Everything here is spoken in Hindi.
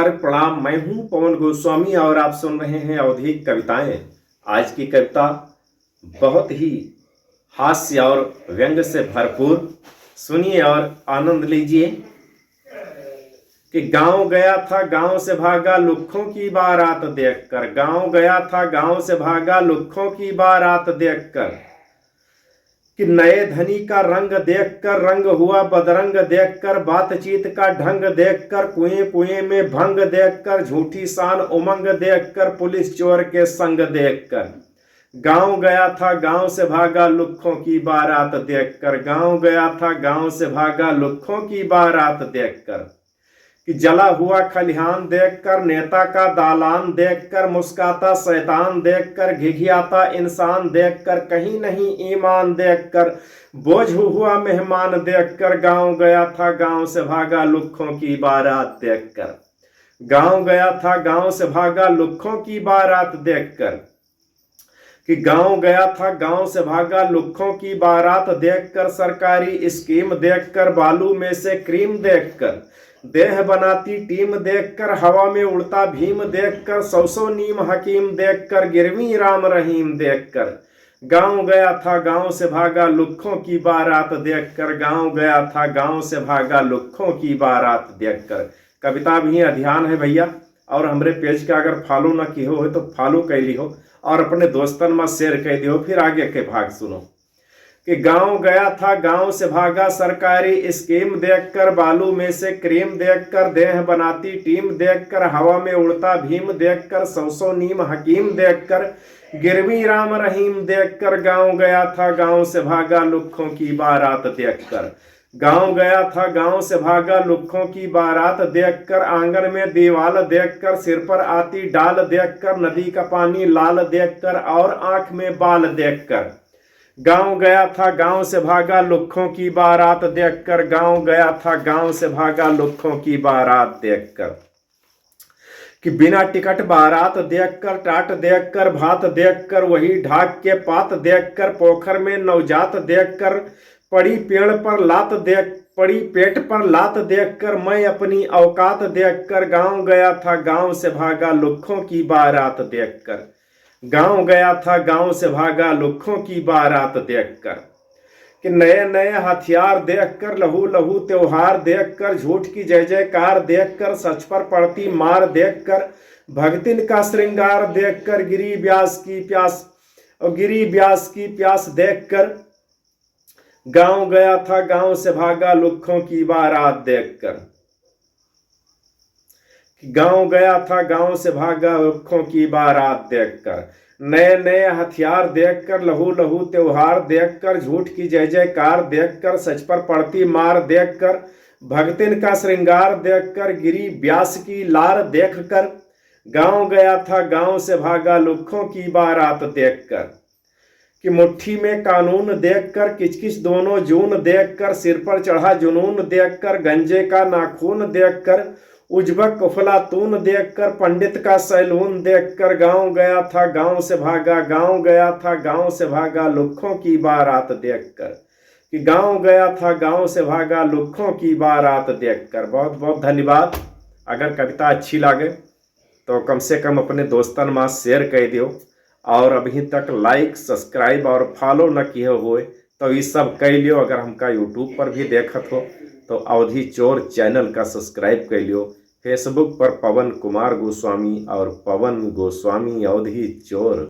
नमस्कार प्रणाम। मैं हूं पवन गोस्वामी और आप सुन रहे हैं अवधी कविताएं। आज की कविता बहुत ही हास्य और व्यंग से भरपूर, सुनिए और आनंद लीजिए। कि गांव गया था गांव से भागा लुक्खों की बारात देखकर, गांव गया था गांव से भागा लुक्खों की बारात देखकर। कि नए धनी का रंग देखकर रंग हुआ बदरंग देखकर, बातचीत का ढंग देखकर कुएं कुएं में भंग देखकर, झूठी शान उमंग देखकर, पुलिस चोर के संग देखकर। गांव गया था गांव से भागा लुक्खों की बारात देखकर, गांव गया था गांव से भागा लुक्खों की बारात देखकर। कि जला हुआ खलिहान देखकर, नेता का दालान देखकर, मुस्काता शैतान देखकर, घिघियाता इंसान देखकर, कहीं नहीं ईमान देखकर, बोझ हुआ मेहमान देखकर। गांव गया था गांव से भागा लुक्खों की बारात देखकर, गांव गया था गांव से भागा लुक्खों की बारात देखकर। कि गांव गया था गांव से भागा लुक्खों की बारात देखकर, सरकारी स्कीम देखकर, बालू में से क्रीम देखकर, देह बनाती टीम देखकर, हवा में उड़ता भीम देखकर, सौ नीम हकीम देखकर, गिरवी राम रहीम देखकर। गांव गया था गांव से भागा लुक्खों की बारात देखकर, गांव गया था गांव से भागा लुक्खों की बारात देखकर। कविता भी ध्यान है भैया, और हमरे पेज का अगर फॉलो ना की हो तो फॉलो कर ली हो और अपने दोस्तन में शेयर कर दियो। फिर आगे के भाग सुनो। कि गांव गया था गांव से भागा सरकारी स्कीम देखकर, बालू में से क्रीम देखकर, देह बनाती टीम देखकर, हवा में उड़ता भीम देखकर, सौ नीम हकीम देखकर, गिरवी राम रहीम देखकर। गांव गया था गांव से भागा लुक्खों की बारात देखकर, गांव गया था गांव से भागा लुक्खों की बारात देखकर, आंगन में दीवाल देखकर, सिर पर आती डाल देखकर, नदी का पानी लाल देखकर और आंख में बाल देखकर। गांव गया था गांव से भागा लुक्खों की बारात देखकर, गांव गया था गांव से भागा लुक्खों की बारात देखकर। कि बिना टिकट बारात देखकर, टाट देखकर, भात देखकर, वही ढाक के पात देखकर, पोखर में नवजात देखकर, पड़ी पेड़ पर लात पड़ी पेट पर लात देखकर, मैं अपनी औकात देखकर। गांव गया था गांव से भागा लुक्खों की बारात देखकर, गांव गया था गांव से भागा लुक्खों की बारात देखकर। कि नए नए हथियार देखकर, लहू लहू त्योहार देखकर, झूठ की जय जयकार देखकर, सच पर पड़ती मार देखकर, भगतिन का श्रृंगार देखकर, गिरी ब्यास की प्यास देखकर। गांव गया था गांव से भागा लुक्खों की बारात देखकर, गांव गया था गांव से भागा लुक्खों की बारात देखकर। नए नए हथियार देखकर, लहू लहू त्योहार देखकर, झूठ की जय जयकार देखकर, सच पर पड़ती मार देखकर, भगतिन का श्रृंगार देखकर, गिरी ब्यास की लार देखकर। गांव गया था गांव से भागा लुक्खों की बारात देखकर। कि मुट्ठी में कानून देखकर, किचकिच दोनों जून देखकर, सिर पर चढ़ा जुनून देखकर, गंजे का नाखून देखकर, उजबक अफलातून देखकर, पंडित का सैलून देखकर। गांव गया था गांव से भागा, गांव गया था गांव से भागा लुक्खों की बारात देखकर। कि गांव गया था गांव से भागा लुक्खों की बारात देखकर। बहुत बहुत धन्यवाद। अगर कविता अच्छी लगे तो कम से कम अपने दोस्तन में शेयर कर दियो, और अभी तक लाइक सब्सक्राइब और फॉलो न किए हुए तो ये सब कर लियो। अगर हमका यूट्यूब पर भी देखत हो तो अवधी चोर चैनल का सब्सक्राइब कर लियो। फेसबुक पर पवन कुमार गोस्वामी और पवन गोस्वामी अवधी चोर।